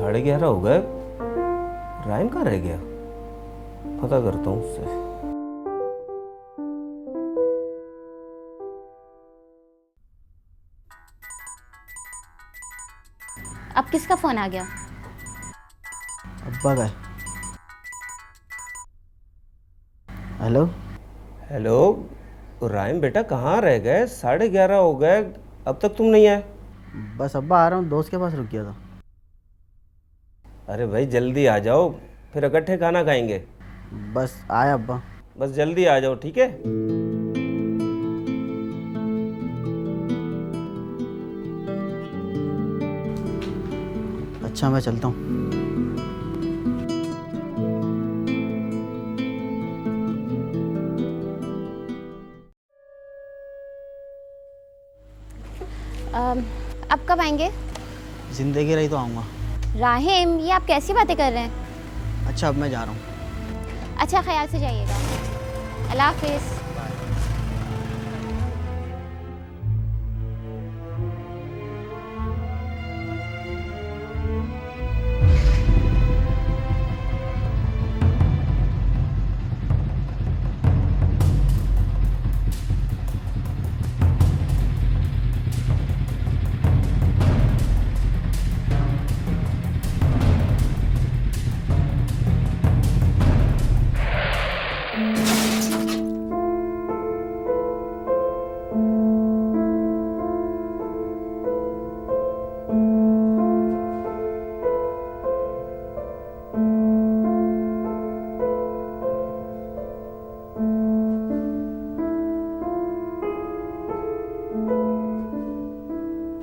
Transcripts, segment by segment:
11:30 हो गए, रायम कहाँ रह गया? पता करता हूँ उससे। अब किसका फोन आ गया? अब्बा का। हेलो हेलो रायम बेटा, कहाँ रह गए? 11:30 हो गए, अब तक तुम नहीं आए। बस अब्बा आ रहा हूँ, दोस्त के पास रुक गया था। अरे भाई जल्दी आ जाओ, फिर इकट्ठे खाना खाएंगे। बस आया अब्बा। बस जल्दी आ जाओ, ठीक है? अच्छा मैं चलता हूँ। अब कब आएंगे? जिंदगी रही तो आऊँगा। राहिम, ये आप कैसी बातें कर रहे हैं? अच्छा अब मैं जा रहा हूँ। अच्छा ख्याल से जाइएगा। अल्लाह हाफिज़।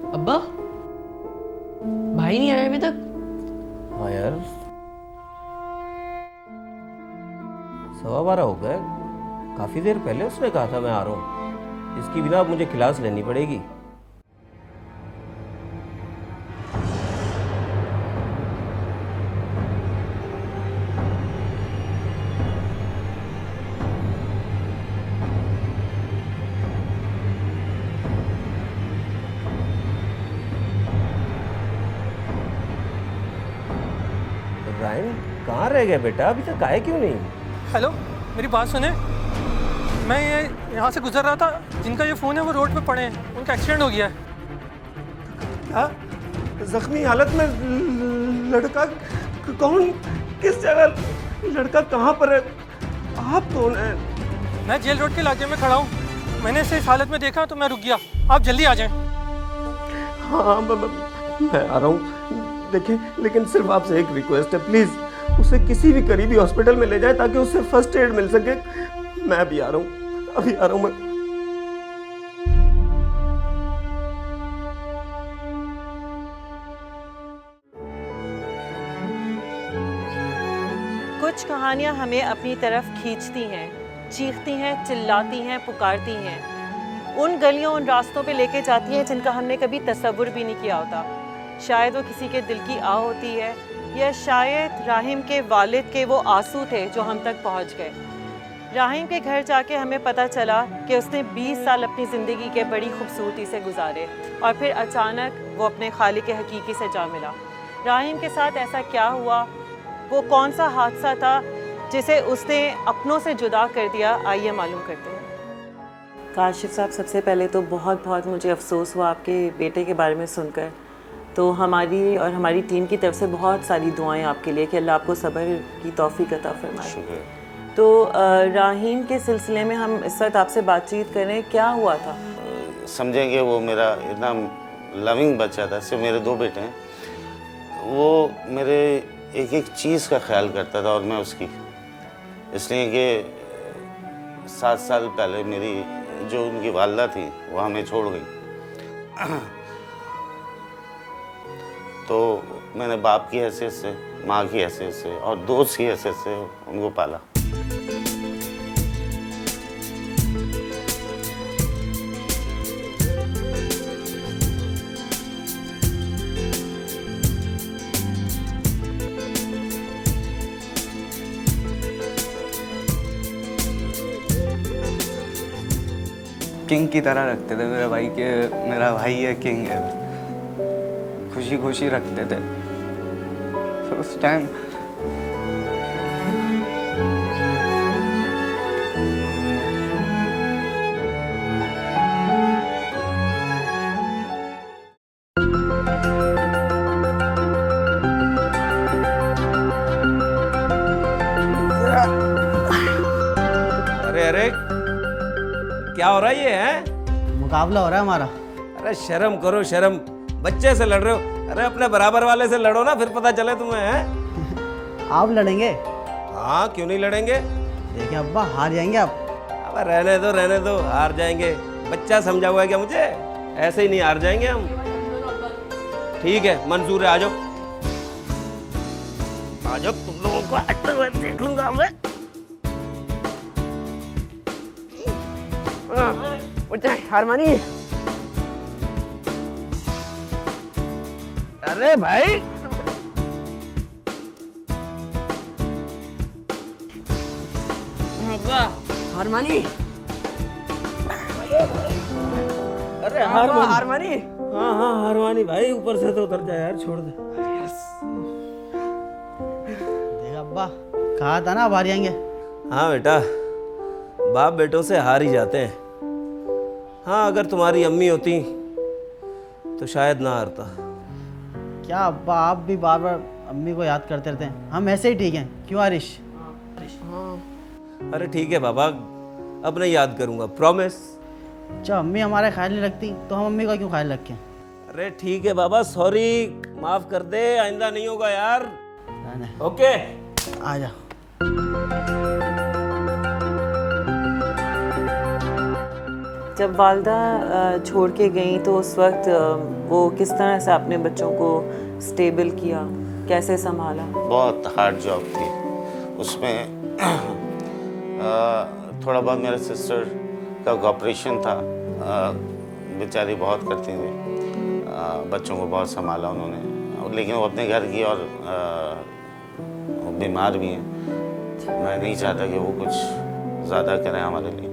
अब्बा, भाई नहीं आया अभी तक? हाँ यार, 12:15 हो गए। काफी देर पहले उसने कहा था मैं आ रहा हूँ। इसकी बिना अब मुझे क्लास लेनी पड़ेगी। रायम कहाँ रह गया बेटा? अभी तक आए क्यों नहीं? हेलो, मेरी बात सुने। मैं ये यहाँ से गुजर रहा था, जिनका ये फ़ोन है वो रोड पे पड़े हैं, उनका एक्सीडेंट हो गया है। क्या? जख्मी हालत में लड़का? कौन? किस जगह? लड़का कहाँ पर है? आप कौन हैं? मैं जेल रोड के इलाके में खड़ा हूँ। मैंने इसे इस हालत में देखा तो मैं रुक गया। आप जल्दी आ जाएं। हाँ मैं आ रहा हूँ। देखें, लेकिन सिर्फ आपसे एक रिक्वेस्ट है, प्लीज़ उसे किसी भी करीबी हॉस्पिटल में ले जाए ताकि उसे फर्स्ट एड मिल सके। मैं अभी आ रहा हूँ, अभी आ रहा हूँ मैं। कुछ कहानियाँ हमें अपनी तरफ खींचती हैं, चीखती हैं, चिल्लाती हैं, पुकारती हैं। उन गलियों, उन रास्तों पे लेके जाती हैं जिनका हमने कभी तसव्वुर भी नहीं किया होता। शायद वो किसी के दिल की आह होती है, या शायद राहिम के वालिद के वो आंसू थे जो हम तक पहुंच गए। राहिम के घर जाके हमें पता चला कि उसने 20 साल अपनी ज़िंदगी के बड़ी खूबसूरती से गुजारे और फिर अचानक वो अपने खालिक हकीकी से जा मिला। राहिम के साथ ऐसा क्या हुआ? वो कौन सा हादसा था जिसे उसने अपनों से जुदा कर दिया? आइए मालूम करते हैं। काशिफ साहब, सबसे पहले तो बहुत बहुत मुझे अफसोस हुआ आपके बेटे के बारे में सुनकर। तो हमारी और हमारी टीम की तरफ से बहुत सारी दुआएं आपके लिए कि अल्लाह आपको सब्र की तौफीक अता फरमाए। तो राहीम के सिलसिले में हम इस वक्त आपसे बातचीत कर रहे हैं। क्या हुआ था? समझेंगे, वो मेरा इतना लविंग बच्चा था। सिर्फ मेरे 2 बेटे हैं। वो मेरे एक एक चीज़ का ख्याल करता था और मैं उसकी, इसलिए कि 7 साल पहले मेरी जो उनकी वालदा थी वो हमें छोड़ गई। तो मैंने बाप की हैसियत से, माँ की हैसियत से और दोस्त की हैसियत से उनको पाला। किंग की तरह रखते थे मेरे भाई के, मेरा भाई है किंग है, खुशी खुशी रखते थे। उस टाइम अरे अरे क्या हो रहा है ये है? मुकाबला हो रहा है हमारा। अरे शर्म करो शर्म, बच्चे से लड़ रहे हो। अरे अपने बराबर वाले से लड़ो ना, फिर पता चले तुम्हें। हैं आप लड़ेंगे? हाँ क्यों नहीं लड़ेंगे। देखिए अब्बा, हार जाएंगे आप। अब रहने दो, हार जाएंगे। बच्चा समझा हुआ है क्या मुझे? ऐसे ही नहीं हार जाएंगे हम। ठीक है मंजूर है, आ जाओ आ जाओ, तुम लोगों को आज देख लूंगा मैं। हारमानी, अरे भाई हारमानी, अरे हारमानी। हाँ हाँ हारमानी भाई, ऊपर से तो उतर जा यार, छोड़ दे। देखा अब्बा, कहा था ना आप हार जाएंगे। हाँ बेटा, बाप बेटों से हार ही जाते हैं। हाँ अगर तुम्हारी अम्मी होती तो शायद ना हारता। क्या अब्बा, आप भी बार बार अम्मी को याद करते रहते हैं। हम ऐसे ही ठीक हैं, क्यों आरिश? अरे ठीक है बाबा, अब नहीं याद करूंगा, प्रॉमिस। जब अम्मी हमारा ख्याल नहीं रखती तो हम अम्मी का क्यों ख्याल रखें? अरे ठीक है बाबा, सॉरी, माफ कर दे, आइंदा नहीं होगा यार। ओके आ जा। जब वालदा छोड़ के गई तो उस वक्त वो किस तरह से अपने बच्चों को स्टेबल किया, कैसे संभाला? बहुत हार्ड जॉब थी उसमें। थोड़ा बहुत मेरे सिस्टर का ऑपरेशन था, बेचारी बहुत करती थी, बच्चों को बहुत संभाला उन्होंने, लेकिन वो अपने घर की और वो बीमार भी हैं। मैं नहीं चाहता कि वो कुछ ज़्यादा करें हमारे लिए,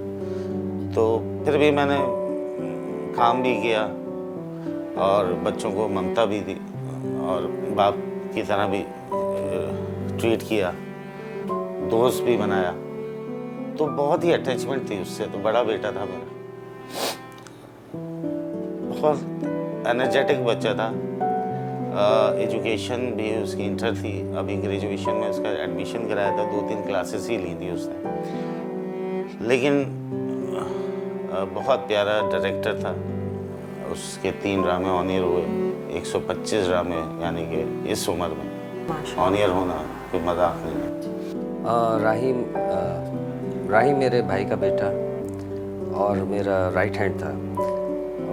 तो फिर भी मैंने काम भी किया और बच्चों को ममता भी दी और बाप की तरह भी ट्रीट किया, दोस्त भी बनाया। तो बहुत ही अटैचमेंट थी उससे। तो बड़ा बेटा था मेरा, बहुत एनर्जेटिक बच्चा था। एजुकेशन भी उसकी इंटर थी, अभी ग्रेजुएशन में उसका एडमिशन कराया था, 2-3 क्लासेस ही ली थी उसने। लेकिन बहुत प्यारा डायरेक्टर था। उसके 3 ड्रामे ऑन ईयर हुए, 125 ड्रामे, यानी कि इस उम्र में ऑन ईयर होना कोई मजाक नहीं है। राहीम मेरे भाई का बेटा और मेरा राइट हैंड था।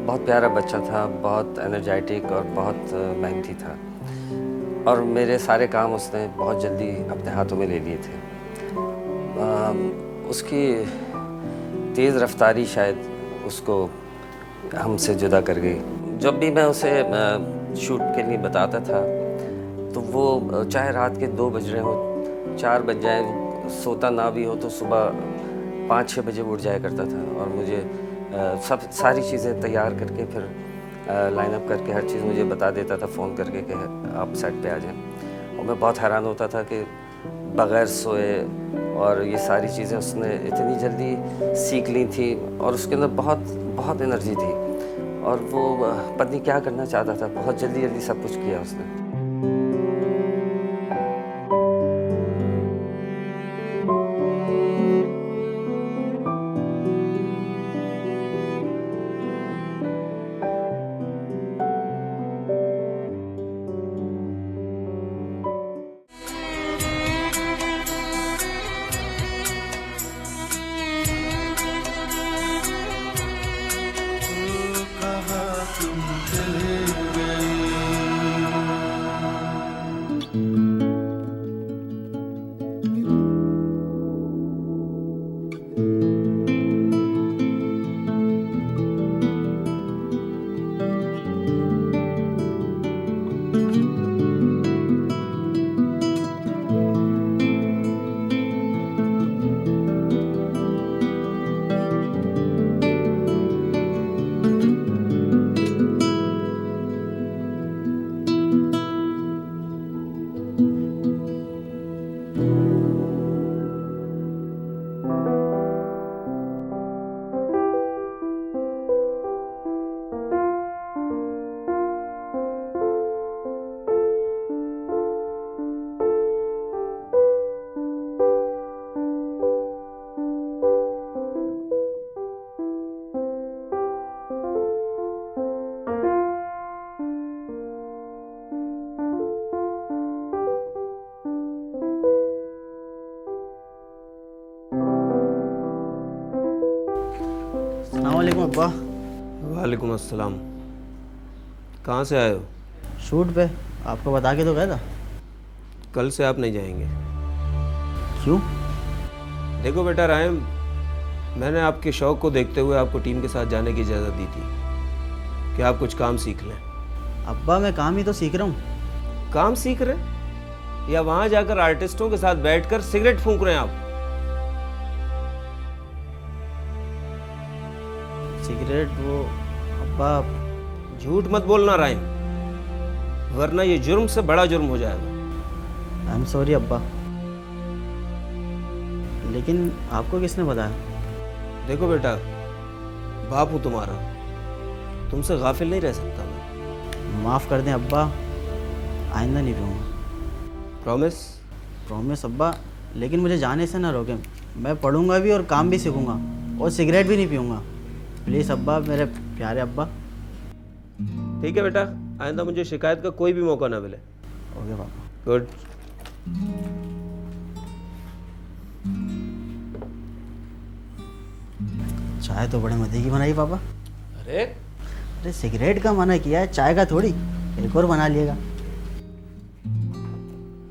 बहुत प्यारा बच्चा था, बहुत एनर्जेटिक और बहुत मेहनती था, और मेरे सारे काम उसने बहुत जल्दी अपने हाथों में ले लिए थे। उसकी तेज़ रफ्तारी शायद उसको हमसे जुदा कर गई। जब भी मैं उसे शूट के लिए बताता था तो वो चाहे रात के 2 बज रहे हो, 4 बज जाए, सोता ना भी हो तो सुबह 5-6 बजे उठ जाया करता था और मुझे सब सारी चीज़ें तैयार करके फिर लाइन अप करके हर चीज़ मुझे बता देता था फ़ोन करके कि आप सेट पे आ जाएं। और मैं बहुत हैरान होता था कि बग़ैर सोए और ये सारी चीज़ें उसने इतनी जल्दी सीख ली थी, और उसके अंदर बहुत बहुत एनर्जी थी, और वो पत्नी क्या करना चाहता था, बहुत जल्दी जल्दी सब कुछ किया उसने। अब्बा। वालेकुम अस्सलाम। कहाँ से आए हो? शूट पे, आपको बता के तो गया था। कल से आप नहीं जाएंगे। क्यों? देखो बेटा रायम, मैंने आपके शौक़ को देखते हुए आपको टीम के साथ जाने की इजाज़त दी थी कि आप कुछ काम सीख लें। अब्बा मैं काम ही तो सीख रहा हूँ। काम सीख रहे या वहाँ जाकर आर्टिस्टों के साथ बैठकर सिगरेट फूंक रहे हैं आप? सिगरेट वो अब्बा। झूठ मत बोलना रायम, वरना ये जुर्म से बड़ा जुर्म हो जाएगा। आई एम सॉरी अब्बा, लेकिन आपको किसने बताया? देखो बेटा, बाप हूँ तुम्हारा, तुमसे गाफिल नहीं रह सकता मैं। माफ़ कर दें अब्बा, आइंदा नहीं पीऊँगा। प्रॉमिस? प्रॉमिस अब्बा, लेकिन मुझे जाने से ना रोकें। मैं पढ़ूंगा भी और काम भी सीखूंगा और सिगरेट भी नहीं पीऊँगा। प्लीज़ अब्बा, मेरे प्यारे अब्बा। ठीक है बेटा, आइंदा मुझे शिकायत का कोई भी मौका ना मिले। ओके पापा। गुड। चाय तो बड़े मज़े की बनाई पापा। अरे सिगरेट का मना किया है, चाय का थोड़ी। एक और बना लिएगा।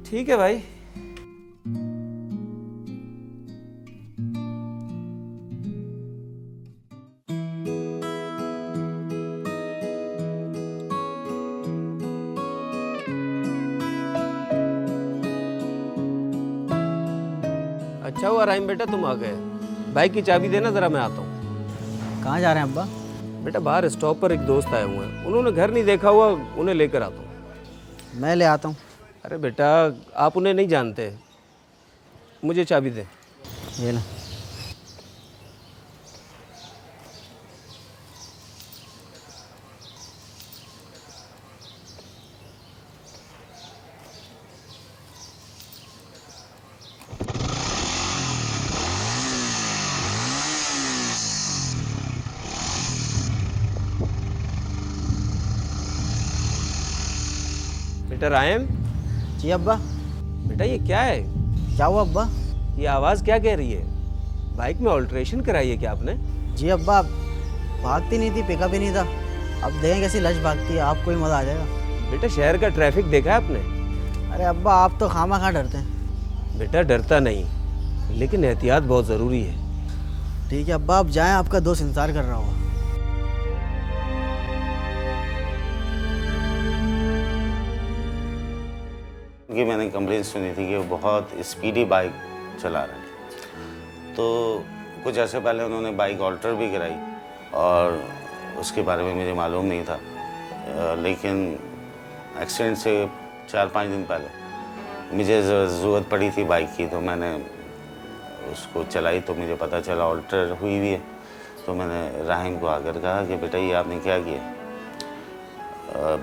ठीक है भाई। अच्छा हुआ राइम बेटा तुम आ गए। बाइक की चाबी देना जरा, मैं आता हूँ। कहाँ जा रहे हैं अब्बा? बेटा बाहर स्टॉप पर एक दोस्त आए हुए हैं, उन्होंने घर नहीं देखा हुआ, उन्हें लेकर आता हूँ। मैं ले आता हूँ। अरे बेटा आप उन्हें नहीं जानते, मुझे चाबी दे। ये लो। बेटा रायम। जी अब्बा। बेटा ये क्या है? क्या हुआ अब्बा? ये आवाज़ क्या कह रही है? बाइक में ऑल्ट्रेशन कराई है क्या आपने? जी अब्बा, भागती नहीं थी, पिकअप ही नहीं था। अब देखें कैसी लश भागती है, आपको ही मज़ा आ जाएगा। बेटा शहर का ट्रैफिक देखा है आपने? अरे अब्बा, आप तो खामा खा डरते हैं। बेटा डरता नहीं, लेकिन एहतियात बहुत ज़रूरी है। ठीक है अब्बा, आप जाएं, आपका दोस्त इंतज़ार कर रहा होगा। कि मैंने कंप्लेंट सुनी थी कि वो बहुत स्पीडी बाइक चला रहे हैं, तो कुछ अर्से पहले उन्होंने बाइक ऑल्टर भी कराई और उसके बारे में मुझे मालूम नहीं था, लेकिन एक्सीडेंट से 4-5 दिन पहले मुझे ज़रूरत पड़ी थी बाइक की, तो मैंने उसको चलाई तो मुझे पता चला ऑल्टर हुई हुई है। तो मैंने राहिम को आकर कहा कि बेटा ये आपने क्या किया,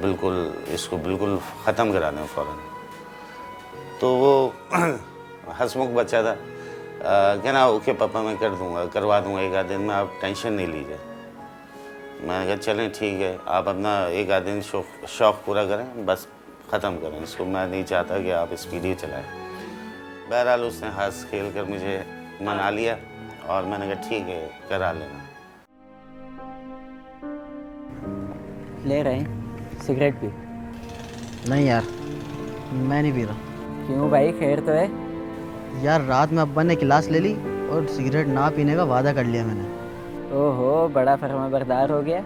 बिल्कुल इसको बिल्कुल ख़त्म कराना है फ़ौरन। तो वो हंसमुख बच्चा था, कहना ओके पापा मैं कर दूंगा, करवा दूंगा 1 आध दिन में, आप टेंशन नहीं लीजिए। मैंने कहा चलें ठीक है, आप अपना 1 आध दिन शौक़ पूरा करें, बस ख़त्म करें इसको, मैं नहीं चाहता कि आप स्पीडी चलाएं। बहरहाल उसने हंस खेल कर मुझे मना लिया और मैंने कहा ठीक है करा लेना। ले रहे हैं सिगरेट पी? नहीं यार, मैं नहीं पी रहा। क्यों भाई, खैर तो है? यार रात में अब्बा ने क्लास ले ली और सिगरेट ना पीने का वादा कर लिया मैंने। ओहो, बड़ा फर्मा बरदार हो गया।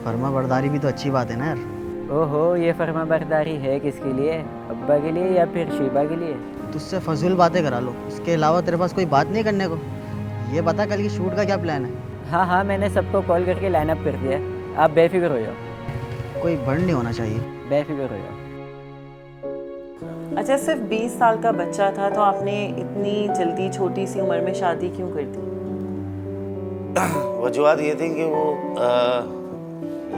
फर्मा बरदारी भी तो अच्छी बात है ना यार। ओहो, ये फर्मा बरदारी है किसके लिए? अब्बा के लिए या फिर शीबा के लिए? तुझसे फजूल बातें करा लो, इसके अलावा तेरे पास कोई बात नहीं करने को? ये बता कल की शूट का क्या प्लान है? हाँ, मैंने सबको कॉल करके लाइनअप कर दिया, आप बेफिक्र हो जाओ। कोई भड़ नहीं होना चाहिए। बेफिक्र हो जाओ। अच्छा, सिर्फ 20 साल का बच्चा था तो आपने इतनी जल्दी छोटी सी उम्र में शादी क्यों कर दी? वजूहत ये थी कि वो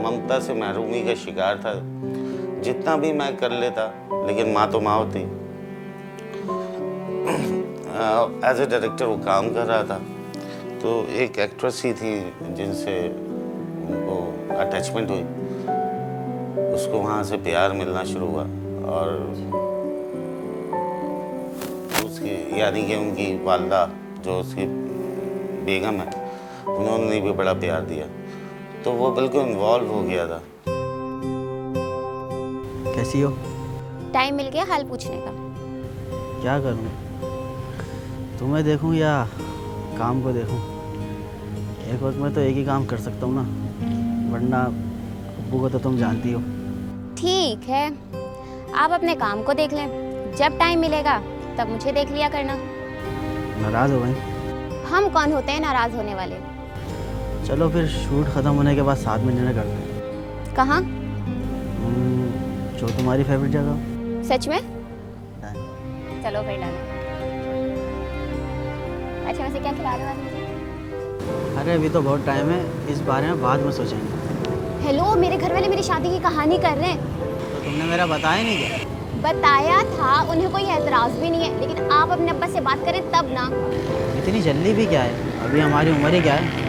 ममता से महरूमी का शिकार था। जितना भी मैं कर लेता, लेकिन माँ तो माँ होती। एज ए डायरेक्टर वो काम कर रहा था, तो एक एक्ट्रेस ही थी जिनसे उनको अटैचमेंट हुई, उसको वहाँ से प्यार मिलना शुरू हुआ और उसकी यानी कि उनकी वालदा जो उसकी बेगम है, उन्होंने भी बड़ा प्यार दिया। तो वो बिल्कुल इन्वॉल्व हो गया था। कैसी हो? टाइम मिल गया हाल पूछने का। क्या करूं? तुम्हें देखूं या काम को देखूं? एक वक्त में तो एक ही काम कर सकता हूं ना, वरना अब्बू को तो तुम जानती हो। ठीक है, आप अपने काम को देख लें, जब टाइम मिलेगा तब मुझे देख लिया करना। नाराज़ हो गई? हम कौन होते हैं नाराज़ होने वाले? चलो फिर शूट ख़त्म होने के बाद साथ में डिनर करते हैं। कहाँ? जो तुम्हारी फेवरेट जगह हो। सच में? डन। चलो फिर डन। अच्छा वैसे क्या खिला रहे हो आज मुझे? अरे अभी तो बहुत टाइम है, इस बारे में बाद में सोचेंगे। हेलो, मेरे घर वाले मेरी शादी की कहानी कर रहे हैं। तो तुमने मेरा बताया नहीं क्या? बताया था, उन्हें कोई एतराज़ भी नहीं है, लेकिन आप अपने अब्बा से बात करें तब ना। इतनी जल्दी भी क्या है, अभी हमारी उम्र ही क्या है।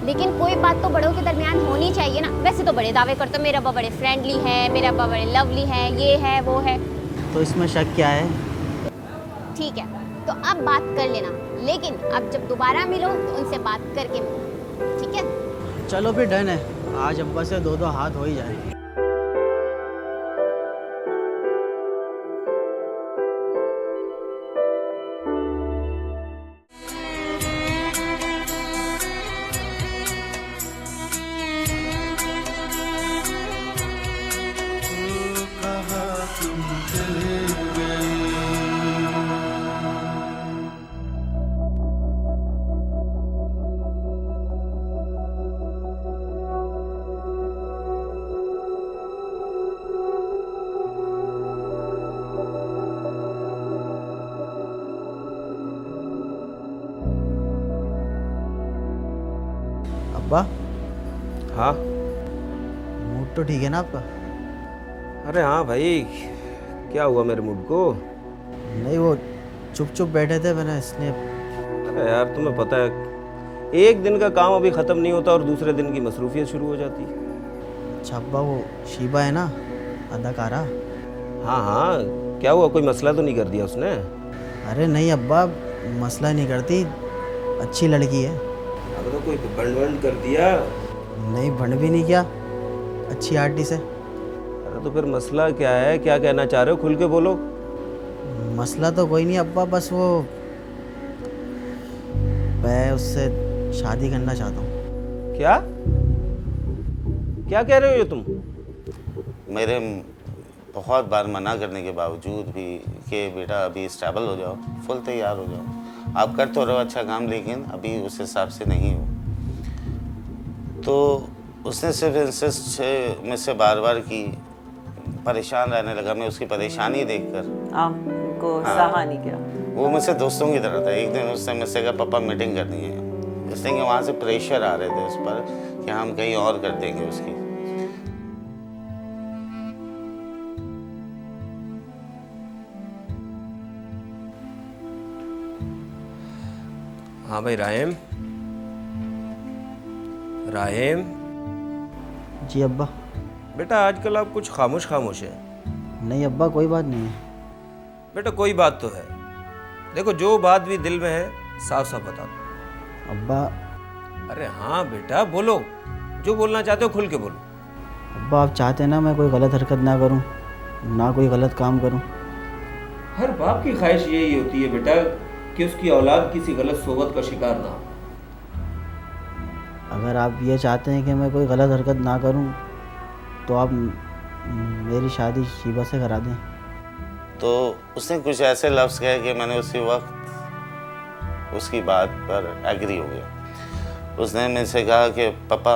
लेकिन कोई बात तो बड़ों के दरमियान होनी चाहिए ना। वैसे तो बड़े दावे करते हो, मेरे अब्बा बड़े फ्रेंडली है, मेरे अब्बा बड़े लवली है, ये है वो है। तो इसमें शक क्या है? ठीक है, तो अब बात कर लेना, लेकिन अब जब दोबारा मिलो तो उनसे बात करके मिलो, ठीक है? चलो फिर डन है, आज अब्बा से दो हाथ हो ही जाए। अब्बा, हाँ मूड तो ठीक है ना आपका? अरे हाँ भाई, क्या हुआ मेरे मूड को? नहीं, वो चुप चुप बैठे थे, मैंने इसलिए। अरे यार तुम्हें पता है, एक दिन का काम अभी ख़त्म नहीं होता और दूसरे दिन की मसरूफियत शुरू हो जाती है। अच्छा अब्बा, वो शीबा है ना, अदाकारा? हाँ हाँ, क्या हुआ, कोई मसला तो नहीं कर दिया उसने? अरे नहीं अब्बा, मसला नहीं करती, अच्छी लड़की है। अब तो कोई बंड कर दिया? नहीं, बंड भी नहीं किया, अच्छी आर्टिस्ट है। अरे तो फिर मसला क्या है, क्या कहना चाह रहे हो, खुल के बोलो। मसला तो कोई नहीं अब्बा, बस वो मैं उससे शादी करना चाहता हूँ। क्या क्या कह रहे हो ये तुम? मेरे बहुत बार मना करने के बावजूद भी कि बेटा अभी स्टेबल हो जाओ, फुल तैयार हो जाओ, आप कर तो रहो अच्छा काम, लेकिन अभी उस हिसाब से नहीं हो। तो उसने सिर्फ इंसिस्ट मुझसे बार बार की, परेशान रहने लगा। मैं उसकी परेशानी देखकर आपको सहा नहीं किया? वो मुझसे दोस्तों की तरह था। एक दिन उसने मुझसे कहा पापा मीटिंग करनी है, इसलिए कि वहाँ से प्रेशर आ रहे थे उस पर कि हम कहीं और कर देंगे उसकी। हाँ भाई राहिम, राहिम। जी अब्बा। बेटा आजकल आप कुछ खामोश खामोश हैं। नहीं अब्बा, कोई बात नहीं है। बेटा कोई बात तो है, देखो जो बात भी दिल में है साफ साफ बता दो। अब्बा। अरे हाँ बेटा बोलो, जो बोलना चाहते हो खुल के बोलो। अब्बा आप चाहते हैं ना मैं कोई गलत हरकत ना करूं, ना कोई गलत काम करूं। हर बाप की ख्वाहिश यही होती है बेटा कि उसकी औलाद किसी गलत सोबत का शिकार ना हो। अगर आप ये चाहते हैं कि मैं कोई गलत हरकत ना करूं, तो आप मेरी शादी शीबा से करा दें। तो उसने कुछ ऐसे लफ्ज़ कहे कि मैंने उसी वक्त उसकी बात पर एग्री हो गया। उसने मुझसे कहा कि पापा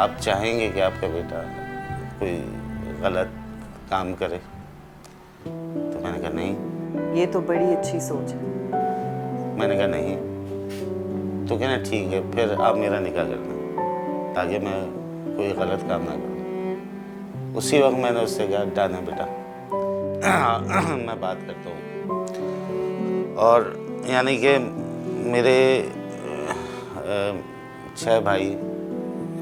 आप चाहेंगे कि आपका बेटा कोई गलत काम करे? तो मैंने कहा नहीं। ये तो बड़ी अच्छी सोच है। मैंने कहा नहीं। तो कहना ठीक है, फिर आप मेरा निकाह करना ताकि मैं कोई गलत काम ना करूं। उसी वक्त मैंने उससे कहा डन है बेटा, मैं बात करता हूँ। और यानी कि मेरे 6 भाई,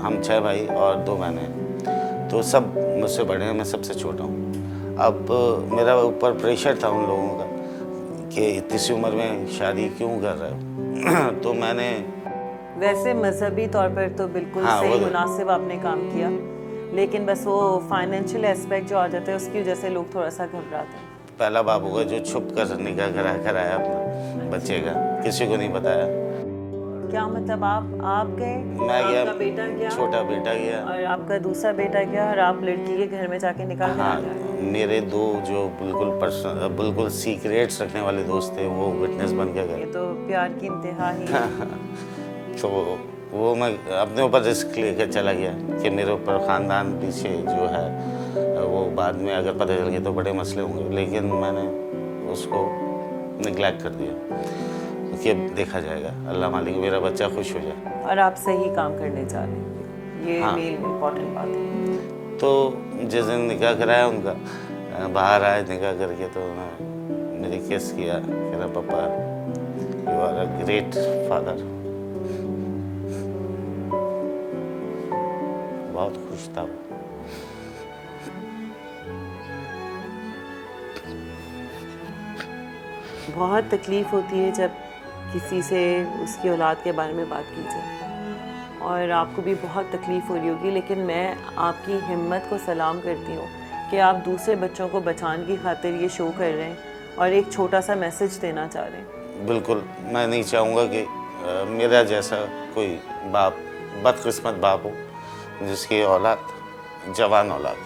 हम 6 भाई और 2 बहनें, तो सब मुझसे बड़े हैं, मैं सबसे छोटा हूँ। अब मेरा ऊपर प्रेशर था उन लोगों का कि इतनी सी उम्र में शादी क्यों कर रहे हो। तो मैंने वैसे मजहबी तौर पर तो बिल्कुल हाँ, सही वो- मुनासिब आपने काम किया, लेकिन बस वो फाइनेंशियल एस्पेक्ट जो आ जाता है उसकी वजह से लोग थोड़ा सा घबराते हैं। पहला बाप होगा जो छुप कर निकाह कराया अपना बच्चे का, किसी को नहीं बताया। क्या मतलब आप गए, मैं गया, आपका बेटा गया, छोटा बेटा गया, और आपका दूसरा बेटा गया, और आप लड़की के घर में जाके निकाल हाँ, करा गए? मेरे दो जो बिल्कुल सीक्रेट्स रखने वाले दोस्त थे वो विटनेस बन के ये गए। तो प्यार की इंतहा ही है। तो वो मैं अपने ऊपर रिस्क लेकर चला गया कि मेरे ऊपर ख़ानदान पीछे जो है वो बाद में अगर पता चल गया तो बड़े मसले होंगे, लेकिन मैंने उसको निगलेक्ट कर दिया कि अब देखा जाएगा, अल्लाह मालिक, मेरा बच्चा खुश हो जाए। और आप सही काम करने जा रहे हैं, ये हाँ। मेन इम्पोर्टेंट बात है। तो जिस दिन निकाह कराया उनका, बाहर आए निकाह करके, तो उन्होंने मुझे किस किया, कह रहा पापा you are a great father. बहुत खुश था वो। बहुत तकलीफ़ होती है जब किसी से उसकी औलाद के बारे में बात की जाए, और आपको भी बहुत तकलीफ़ हो रही होगी, लेकिन मैं आपकी हिम्मत को सलाम करती हूँ कि आप दूसरे बच्चों को बचाने की खातिर ये शो कर रहे हैं और एक छोटा सा मैसेज देना चाह रहे हैं। बिल्कुल, मैं नहीं चाहूँगा कि मेरा जैसा कोई बाप, बदकिस्मत बाप हो जिसकी औलाद, जवान औलाद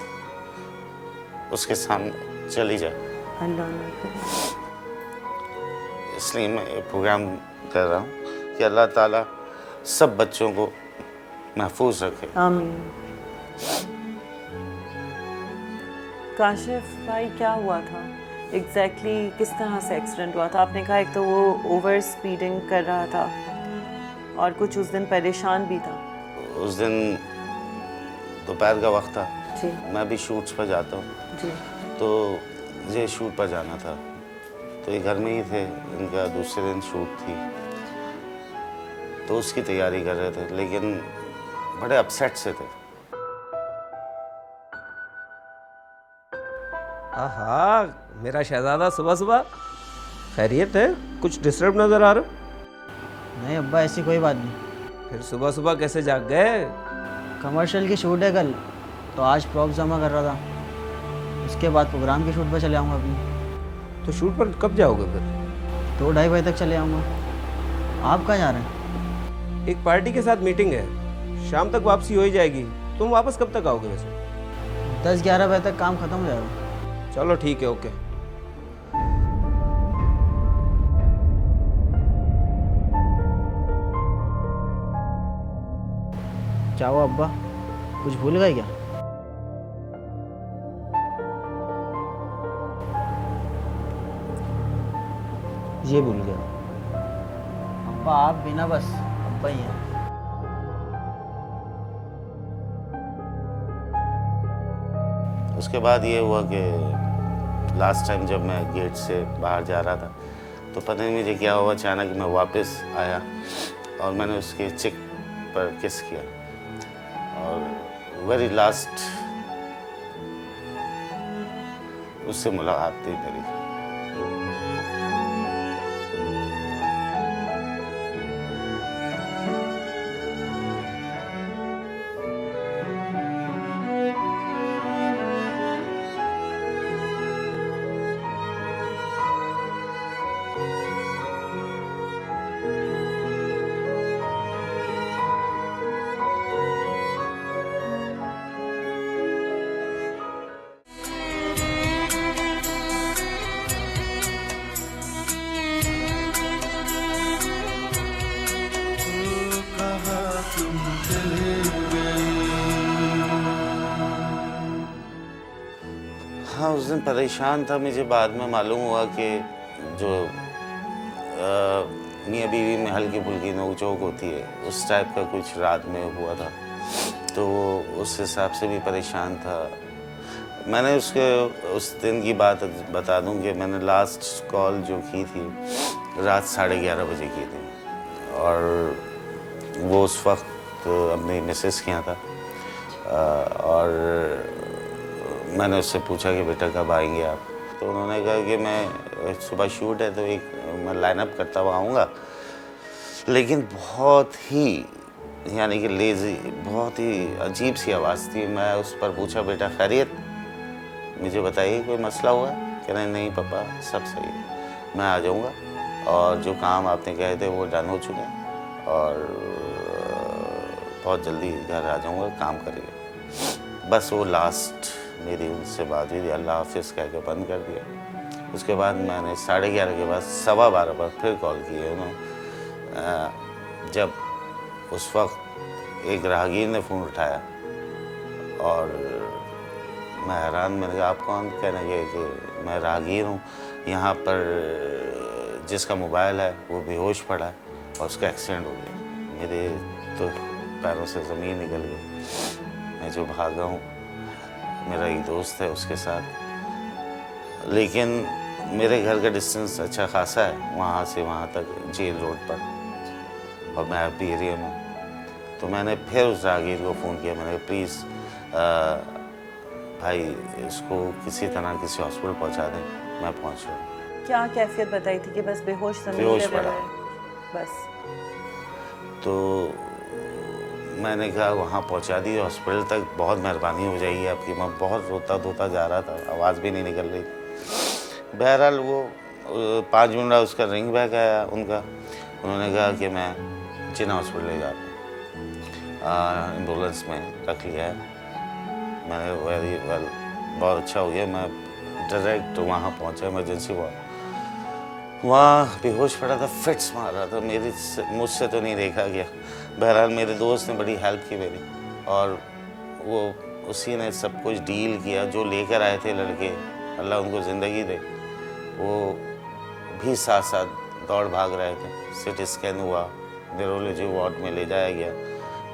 उसके सामने चली जाए। अल्लाह ना करे। इसलिए मैं ये प्रोग्राम कर रहा हूँ कि अल्लाह ताला सब बच्चों को महफूज रखे। आमीन। काशिफ भाई, क्या हुआ था एग्जैक्टली किस तरह से एक्सीडेंट हुआ था? आपने कहा एक तो वो ओवर स्पीडिंग कर रहा था और कुछ उस दिन परेशान भी था। उस दिन दोपहर का वक्त था, जी मैं भी शूट्स पर जाता हूँ, जी। तो मुझे शूट पर जाना था, तो ये घर में ही थे, इनका दूसरे दिन शूट थी, तो उसकी तैयारी कर रहे थे, लेकिन बड़े अपसेट से थे। आहा, मेरा शहजादा सुबह सुबह खैरियत है? कुछ डिस्टर्ब नजर आ रहा? नहीं अब्बा, ऐसी कोई बात नहीं। फिर सुबह सुबह कैसे जाग गए? कमर्शियल की शूट है कल, तो आज प्रॉप जमा कर रहा था, उसके बाद प्रोग्राम की शूट पर चले आऊँगा अपनी। तो शूट पर कब जाओगे फिर? 2-2:30 बजे तक चले आऊँगा। आप कहाँ जा रहे हैं? एक पार्टी के साथ मीटिंग है, शाम तक वापसी हो ही जाएगी। तुम वापस कब तक आओगे वैसे? 10-11 बजे तक काम खत्म हो जाएगा। चलो ठीक है, ओके। क्या हुआ अब्बा, कुछ भूल गए क्या? ये भूल गया। अब्बा आप बिना बस अब्बा ही हैं। उसके बाद ये हुआ कि लास्ट टाइम जब मैं गेट से बाहर जा रहा था, तो पता नहीं मुझे क्या हुआ, अचानक मैं वापस आया और मैंने उसके चिक पर किस किया, और वेरी लास्ट उससे मुलाकात थी मेरी। हाँ, उस दिन परेशान था, मुझे बाद में मालूम हुआ कि जो मियाँ बीवी में हल्की फुल्की नोक-झोंक होती है, उस टाइप का कुछ रात में हुआ था, तो वो उस हिसाब से भी परेशान था। मैंने उसके उस दिन की बात बता दूं कि मैंने लास्ट कॉल जो की थी रात 11:30 बजे की थी, और वो उस वक्त अपनी मिसेस के यहाँ था, और मैंने उससे पूछा कि बेटा कब आएंगे आप, तो उन्होंने कहा कि मैं सुबह शूट है तो मैं लाइन अप करता हुआ आऊँगा, लेकिन बहुत ही यानी कि लेजी, बहुत ही अजीब सी आवाज़ थी। मैं उस पर पूछा, बेटा खैरियत, मुझे बताइए कोई मसला हुआ है? कह रहे नहीं पापा सब सही है, मैं आ जाऊँगा और जो काम आपने कहे थे वो डन हो चुके हैं और बहुत जल्दी घर आ जाऊँगा, काम करिए। बस वो लास्ट मेरी उनसे बात हुई थी, अल्लाह हाफिज़ कह के बंद कर दिया। उसके बाद मैंने 11:30 के बाद 12:15 पर फिर कॉल किए उन्होंने। जब उस वक्त एक राहगीर ने फ़ोन उठाया और मैं हैरान, मैंने कहा आप कौन? कहने लगे कि मैं राहगीर हूँ, यहाँ पर जिसका मोबाइल है वो बेहोश पड़ा है और उसका एक्सीडेंट हो गया। मेरे तो पैरों से ज़मीन निकल गई। मैं जो भागा हूँ, मेरा एक दोस्त है उसके साथ, लेकिन मेरे घर का डिस्टेंस अच्छा खासा है वहाँ से वहाँ तक, जेल रोड पर, और मैं हैप्पी एरिया में। तो मैंने फिर उस राहगीर को फ़ोन किया, मैंने कहा प्लीज़ भाई इसको किसी तरह किसी हॉस्पिटल पहुँचा दें, मैं पहुँच रहा हूँ। क्या कैफियत बताई थी? कि बस बेहोश बेहोश पड़ा बस। तो मैंने कहा वहाँ पहुँचा दी हॉस्पिटल तक, बहुत मेहरबानी हो जाएगी आपकी। मैं बहुत रोता धोता जा रहा था, आवाज़ भी नहीं निकल रही। बहरहाल वो 5 मिनट बाद उसका रिंग बैक आया उनका। उन्होंने कहा कि मैं जिना हॉस्पिटल ले जा रहा हूँ, एम्बुलेंस में रख लिया है। मैंने वेरी वेल, बहुत अच्छा हो गया। मैं डायरेक्ट वहाँ पहुँचा, इमरजेंसी वार्ड। वहाँ बेहोश पड़ा था, फिट्स मार रहा था। मुझसे तो नहीं देखा गया। बहरहाल मेरे दोस्त ने बड़ी हेल्प की मेरी, और वो उसी ने सब कुछ डील किया। जो लेकर आए थे लड़के, अल्लाह उनको ज़िंदगी दे, वो भी साथ साथ दौड़ भाग रहे थे। सिटी स्कैन हुआ, न्यूरोलॉजी वार्ड में ले जाया गया।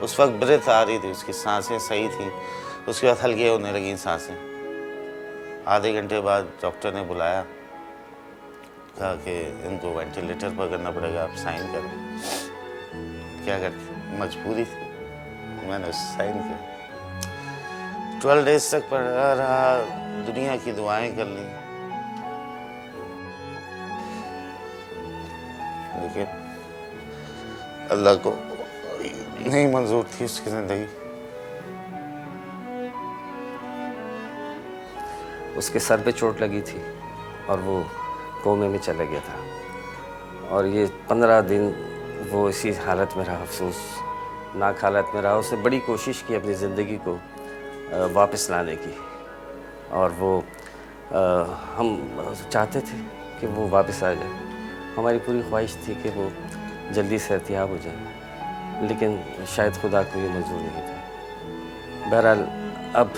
उस वक्त ब्रेथ आ रही थी, उसकी सांसें सही थी। उसके बाद हल्की होने लगी सांसें। आधे घंटे बाद डॉक्टर ने बुलाया, कहा कि इनको वेंटिलेटर पर करना पड़ेगा, आप साइन करें। क्या करते, मजबूरी थी, मैंने साइन किया। 12 डेज तक पड़ा रहा, दुनिया की दुआएं कर ली, लेकिन अल्लाह को नहीं मंजूर थी उसकी ज़िंदगी। उसके सर पे चोट लगी थी और वो कोमे में चला गया था, और ये 15 दिन वो इसी हालत में रहा, अफसोसनाक हालत में रहा। उसने बड़ी कोशिश की अपनी ज़िंदगी को वापस लाने की, और वो हम चाहते थे कि वो वापस आ जाए। हमारी पूरी ख्वाहिश थी कि वो जल्दी से एहतियाब हो जाए, लेकिन शायद खुदा को ये मंजूर नहीं था। बहरहाल अब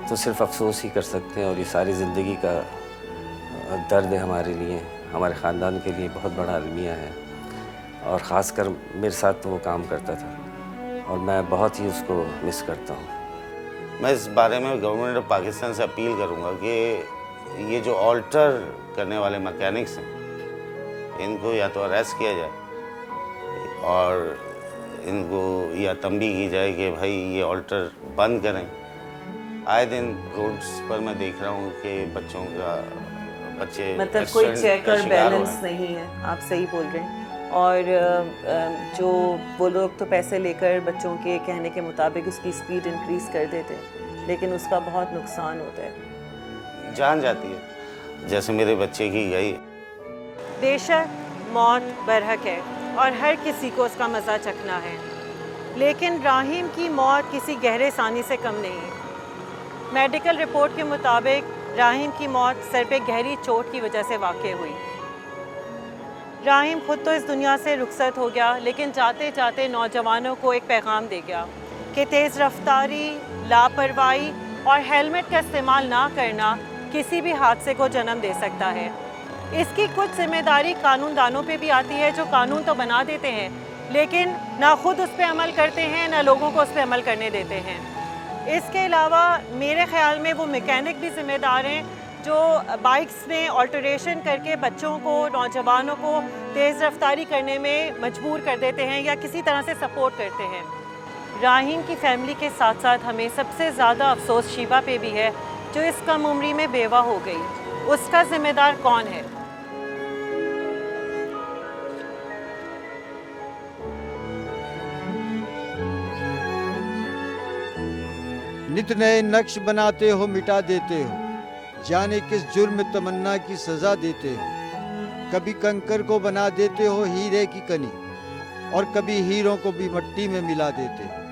तो सिर्फ अफसोस ही कर सकते हैं, और ये सारी ज़िंदगी का दर्द है हमारे लिए, हमारे ख़ानदान के लिए बहुत बड़ा अलमिया है। और ख़ासकर मेरे साथ तो वो काम करता था, और मैं बहुत ही उसको मिस करता हूँ। मैं इस बारे में गवर्नमेंट ऑफ पाकिस्तान से अपील करूँगा कि ये जो ऑल्टर करने वाले मैकेनिक्स हैं, इनको या तो अरेस्ट किया जाए और इनको या तंबीह की जाए कि भाई ये ऑल्टर बंद करें। आए दिन रोड्स पर मैं देख रहा हूँ कि बच्चे मतलब कोई चेक और बैलेंस नहीं है। आप सही बोल रहे हैं। और जो वो लोग तो पैसे लेकर बच्चों के कहने के मुताबिक उसकी स्पीड इंक्रीज़ कर देते हैं, लेकिन उसका बहुत नुकसान होता है, जान जाती है, जैसे मेरे बच्चे की गई। बेशक मौत बरहक है और हर किसी को उसका मज़ा चखना है, लेकिन राहीम की मौत किसी गहरे सानी से कम नहीं। मेडिकल रिपोर्ट के मुताबिक राहीम की मौत सर पे गहरी चोट की वजह से वाक़ई हुई। राहीम खुद तो इस दुनिया से रुखसत हो गया, लेकिन जाते जाते नौजवानों को एक पैगाम दे गया कि तेज़ रफ्तारी, लापरवाही और हेलमेट का इस्तेमाल ना करना किसी भी हादसे को जन्म दे सकता है। इसकी कुछ जिम्मेदारी कानूनदानों पे भी आती है, जो कानून तो बना देते हैं लेकिन ना खुद उस पर अमल करते हैं, ना लोगों को उस पर अमल करने देते हैं। इसके अलावा मेरे ख़्याल में वो मैकेनिक भी ज़िम्मेदार हैं जो बाइक्स में ऑल्टरेशन करके बच्चों को, नौजवानों को तेज़ रफ्तारी करने में मजबूर कर देते हैं या किसी तरह से सपोर्ट करते हैं। राहीम की फैमिली के साथ साथ हमें सबसे ज़्यादा अफसोस शीबा पे भी है, जो इस कम उम्री में बेवा हो गई। उसका ज़िम्मेदार कौन है? नित नए नक्श बनाते हो, मिटा देते हो, जाने किस जुर्म तमन्ना की सजा देते हो। कभी कंकर को बना देते हो हीरे की कनी, और कभी हीरों को भी मिट्टी में मिला देते हो।